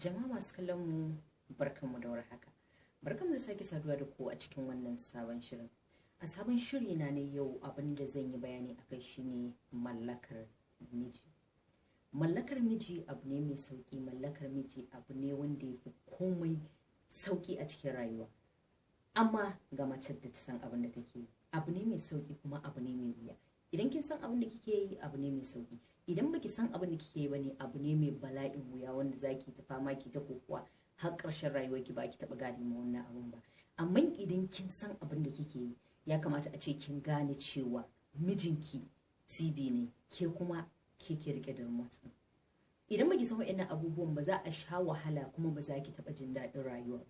Jama'a masu kallon mu barkanmu da warhaka. Barkanmu da sake saduwa da ku a cikin wannan sabon shirin. A sabon shiri na ne yau abin da zan yi bayani akai shine mallakar miji. Mallakar miji abu ne mai sauki, mallakar miji abu ne wanda ya fi komai sauki a cikin rayuwa. Amma ga mace da ta san abin da take yi, abu ne mai sauki kuma abu ne mai wuya. Idan kin san abin da kike yi, abu ne mai sauki. Idan baki san abin da kike yi bane, abu ne mai bala'in wuya wanda zaki ta fama ki ta kokuwa har ƙarshen rayuwarki ba ki taɓa gane ma wannan abun ba. Amma idan kin san abin da kike yi, ya kamata a ce kin gane cewa mijinki TV ne, ke kuma ke rike da remote. Idan baki san wa'annan abubuwan ba, za a sha wahala kuma ba za ki taɓa jin daɗin rayuwa ba.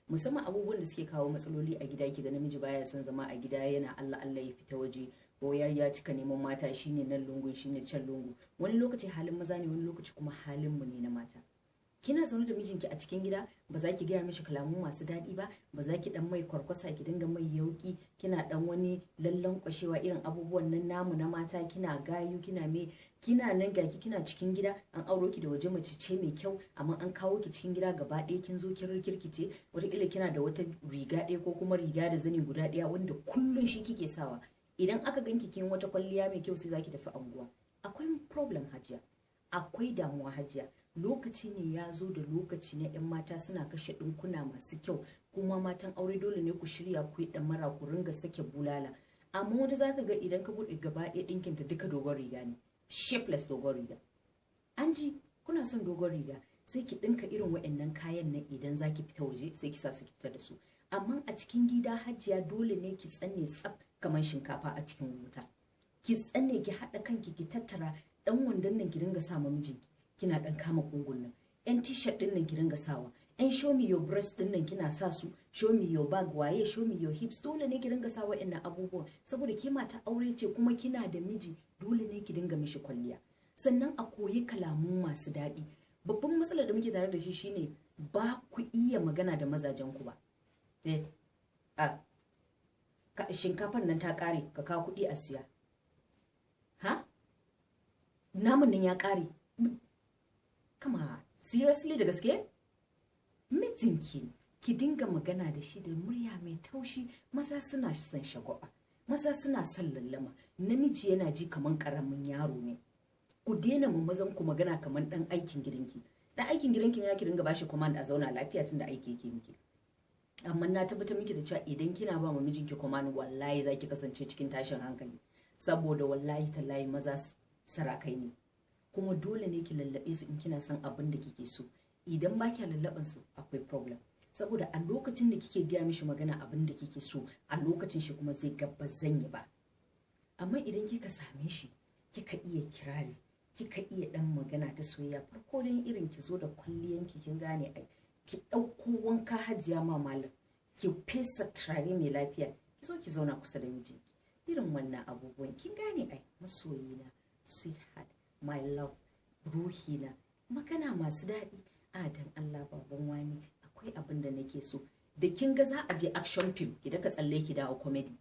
Musamman abubuwan da suke kawo matsaloli a gida, ki ga namiji baya son zama a gida, yana Allah Allah ya fita waje, ko ya cika neman mata, shine nan lungun shine can lungu. Wani lokaci halin maza ne, wani lokaci kuma halin mu ne na mata. Kina zaune da mijinki a cikin gida, ba za ki gaya mishi kalamu masu daɗi ba, ba za ki dan mai kwarkwasa, ki dinga mai yauki, kina dan wani lallan kwashewa irin abubuwan nan namu na mata, kina gayu, kina nan gaki, kina cikin gida, an auro ki da waje mace ce mai kyau, amma an kawo ki cikin gida gaba ɗaya kin zo kin rikirkice, wataƙila kina da wata riga ɗaya ko kuma riga da zani guda ɗaya wanda kullun shi kike sawa. Idan aka ganki kin wata kwalliya mai kyau sai zaki tafi anguwa. Akwai problem hajiya, akwai damuwa hajiya. Lokaci ne ya zo da lokaci na 'yan mata suna kashe ɗinkuna masu kyau, kuma matan aure dole ne ku shirya ku yi ɗamara ku ringa sake bulala. Amma wanda zaka ga idan ka buɗe gaba ɗaya ɗinkinta duka dogon riga ne, shapeless dogon riga. An ji kuna son dogon riga, sai ki ɗinka irin waɗannan kayan nan, idan zaki fita waje sai ki sa su ki fita da su. Amma a cikin gida hajiya dole ne ki tsanne tsaf kamar shinkafa a cikin wuta. Ki tsanne, ki haɗa kanki, ki tattara ɗan wandon nan ki dinga sa ma mijinki, kina ɗan kama kungun nan. Yan t-shirt ɗin nan ki dinga sawa. Yan show me your breast ɗin nan kina sa su, show me your bag, waye show me your hips. Dole ne ki dinga sa wa'annan abubuwan, saboda ke mata aure ce kuma kina da miji, dole ne ki dinga mishi kwalliya. Sannan a koyi kalamu masu daɗi. Babban matsalar da muke tare da shi shine ba ku iya magana da mazajen ku ba. Shinkafar nan ta ƙare, ka kawo kuɗi a siya. Ha? Namun nan ya ƙare. Kama, seriously da gaske? Mijinki, ki dinga magana da shi da murya mai taushi. Maza suna son shagwaba, maza suna son lallama. Namiji yana ji kaman ƙaramin yaro ne. Ku daina mu mazan ku magana kaman ɗan aikin gidanki. Ɗan aikin gidanki ne ya ki dinga bashi command a zauna lafiya tun da aiki yake miki. Amma na tabbatar miki da cewa idan kina ba ma mijinki command, wallahi za ki kasance cikin tashin hankali. Saboda wallahi tallahi maza sarakai ne. Kuma dole ne ki lallabe su in kina son abin da kike so. Idan ba ki lallaban su, akwai problem. Saboda a lokacin da kike gaya mishi magana abin da kike so, a lokacin shi kuma zai ga ba zan yi ba. Amma idan kika same shi, kika iya kirari, kika iya dan magana ta soyayya, farko dai irin ki zo da kwalliyanki, kin gane ai, ki ɗauko wanka hajiya ma malam, ki fesa turare mai lafiya, ki zo ki zauna kusa da mijinki. Irin wannan abubuwan kin gane ai, masoyina, sweetheart, my love, ruhina, magana masu daɗi. Dan Allah baban wani, akwai abin da nake so. Da kin ga za a je action film, ki daka tsalle ki dawo comedy.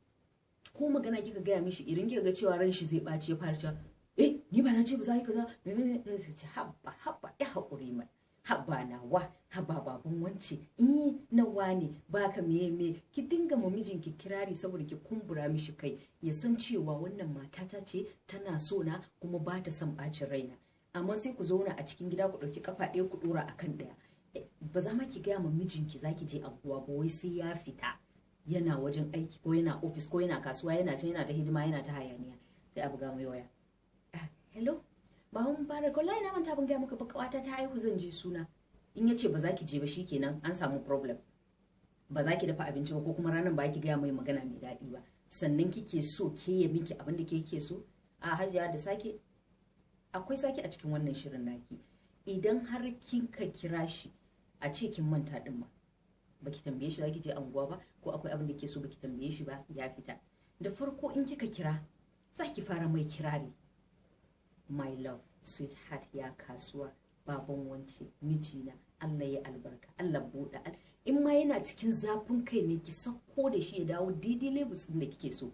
Ko magana kika gaya mishi, irin kika ga cewa ran shi zai ɓaci, ya fara cewa ni ba na ce ba za yi kaza, sai ce habba ya haƙuri mai. Haba nawa, haba baban wance, nawa ne, baka me ki dinga ma mijinki kirari saboda ki kumbura mishi kai, ya san cewa wannan matata ce, tana so na kuma ba ta son bacin raina. Amma sai ku zauna a cikin gida ku ɗauki kafa ɗaya ku ɗora akan ɗaya. Ba za ma ki gaya ma mijinki za ki je anguwa ba, wai sai ya fita, yana wajen aiki ko yana ofis ko yana kasuwa, yana can yana ta hidima, yana ta hayaniya, sai a buga mai waya. Hello? Ba mun fara wallahi na manta ban gaya maka ba, kawata ta haihu zan je suna. In yace ba za ki je ba shikenan an samu problem. Ba za ki dafa abinci ba, ko kuma ranar ba ki gaya mai magana mai daɗi ba. Sannan kike so ke ya miki abin da ke so? Hajiya da sake, akwai sake a cikin wannan shirin naki. Idan har kin ka kira shi a ce kin manta din ma, baki tambaye shi za ki je anguwa ba, ko akwai abin da ke so baki tambaye shi ba, ya fita. Da farko in kika kira, za ki fara mai kirari. My love, sweetheart, ya kasuwa, baban wance, mijina, Allah ya albarka, Allah buɗe. In ma yana cikin zafin kai ne, ki sako da shi ya dawo daidai levels din da kike so.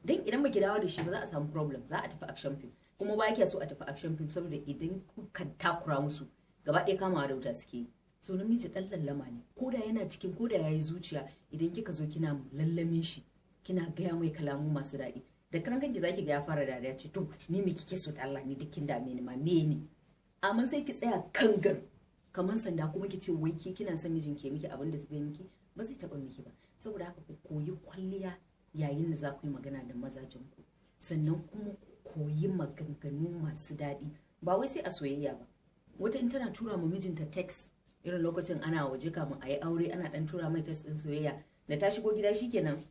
Dan idan baki dawo da shi ba, za a samu problem, za a tafi action film. Kuma ba yake so a tafi action film saboda idan kuka takura musu, gaba ɗaya kamawa da wuta suke. so namiji dan lallama ne, ko da yana cikin, ko da yayi zuciya, idan kika zo kina lallamin shi, kina gaya mai kalamu masu daɗi, da karan kanki zaki ga ya fara dariya, ce to ni me kike so da Allah, ni dukkin dame ni ma me ne, amma sai ki tsaya kangar kamar sanda kuma ki ce wai ke kina son mijin ke miki abin da zai miki, ba zai taba miki ba. Saboda haka ku koyi kwalliya yayin da za ku yi magana da mazajen ku, sannan kuma koyi maganganu masu daɗi, ba wai sai a soyayya ba. Wata in tana tura ma mijinta text irin lokacin ana waje kamun a yi aure, ana dan tura mai text din soyayya, da ta shigo gida shikenan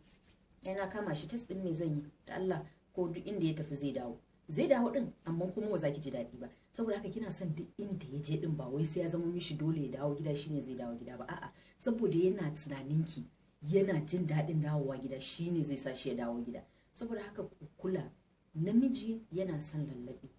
yana kama shi text din me zan yi da Allah, ko duk inda ya tafi zai dawo din, amma kuma ba za ki ji daɗi ba. Saboda haka kina son duk inda ya je din, ba wai sai ya zama mishi dole ya dawo gida shine zai dawo gida ba, a'a, saboda yana tunaninki, yana jin daɗin dawowa gida shine zai sa shi ya dawo gida. Saboda haka ku kula, namiji yana son lallabi,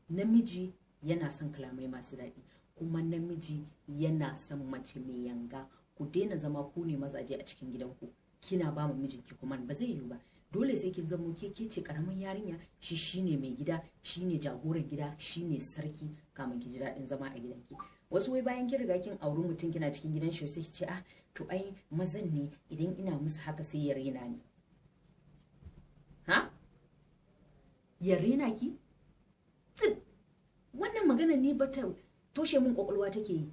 namiji yana son kalamai masu daɗi, kuma namiji yana son mace mai yanga. Ku daina zama ku ne mazaje a cikin gidanku kina ba mu mijinki kuma ba zai yiwu ba. Dole sai kin zamo ke ce karamin yarinya, shi shine mai gida, shine jagoran gida, shine sarki, kamun ki ji daɗin zama a gidanki. Wasu wai bayan kin riga kin auri mutum kina cikin gidan shi sai ki ce ah to ai mazan ne idan ina musu haka sai ya rena ni. Ha? Ya rena ki? Wannan magana ne bata toshe mun kwakwalwa take yi.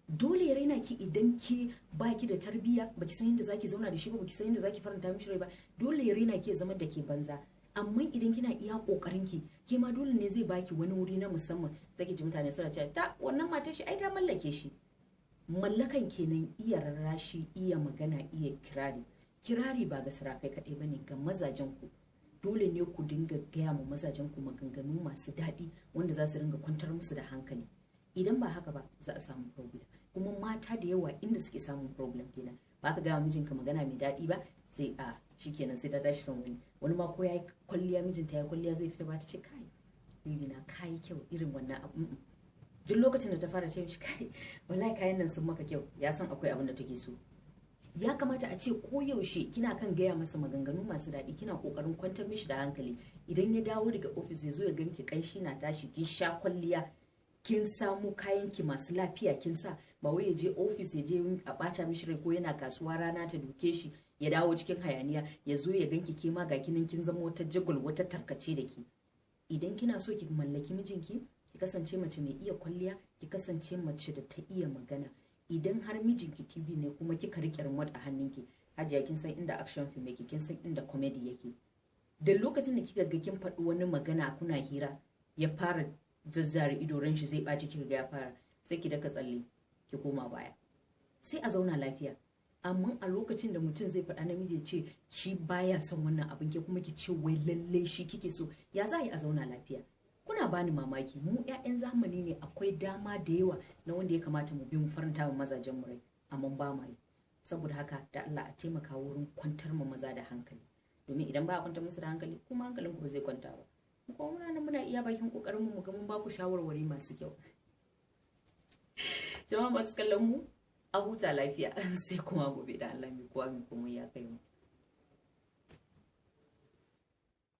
Dole ya raina ki idan ki baki da tarbiyya, baki san yadda zaki zauna da shi ba, baki san yadda zaki faranta mishi rai ba, dole ya raina ki ya zama da ke banza. Amma idan kina iya kokarin ki, ke ma dole ne zai baki wani wuri na musamman. Zaki ji mutane suna cewa ta wannan matar shi ai ta mallake shi. Mallakan kenan iya rarrashi, iya magana, iya kirari. Kirari ba ga sarakai kaɗai bane, ga mazajen ku. Dole ne ku dinga gaya ma mazajen ku maganganu masu daɗi wanda za su dinga kwantar musu da hankali. Idan ba haka ba za a samu problem. Kuma mata da yawa inda suke samun problem kenan, ba ka gaya mijinka magana mai daɗi ba sai a shikenan sai ta tashi son wani ma ko yayi kwalliya, mijinta ya kwalliya zai fita ba ta ce kai bibi na kai kyau irin wannan abu. Duk lokacin da ta fara ce mishi kai wallahi kayan nan sun maka kyau, ya san akwai abin da take so. Ya kamata a ce koyaushe kina kan gaya masa maganganu masu daɗi, kina kokarin kwantar mishi da hankali. Idan ya dawo daga ofis ya zo ya ganki kanshi na tashi, kin sha kwalliya, kin samu kayanki masu lafiya kin sa, ba wai ya je ofis ya je a bata mishi rai ko yana kasuwa rana ta duke shi ya dawo cikin hayaniya ya zo ya ganki ke ma ga kinin kin zama wata jagul, wata tarkace da ke. Idan kina so ki mallaki mijinki, ki kasance mace mai iya kwalliya, ki kasance mace da ta iya magana. Idan har mijinki TV ne kuma kika rike remote a hannunki, hajiya kin san inda action film yake, kin san inda comedy yake. Da lokacin da kika ga kin faɗi wani magana kuna hira ya fara zazzare ido, ran shi zai ɓaci, kika ga ya fara, sai ki daka tsalle ki koma baya, sai a zauna lafiya. Amma a lokacin da mutum zai faɗa namiji ya ce shi baya son wannan abin, ke kuma ki ce wai lalle shi kike so, ya za a zauna lafiya? Kuna bani mamaki. Mu 'ya'yan zamani ne, akwai dama da yawa na wanda ya kamata mu bi mu faranta wa mazajen mu rai, amma ba mu yi. Saboda haka da Allah a taimaka wurin kwantar ma maza da hankali, domin idan ba a kwantar musu da hankali kuma hankalin ku ba zai kwanta ba. Kuma muna iya bakin kokarin mu ga mun ba ku shawarwari masu kyau. Jama'a masu kallon mu, a huta lafiya sai kuma gobe da Allah mai kowa mai komai ya kai mu.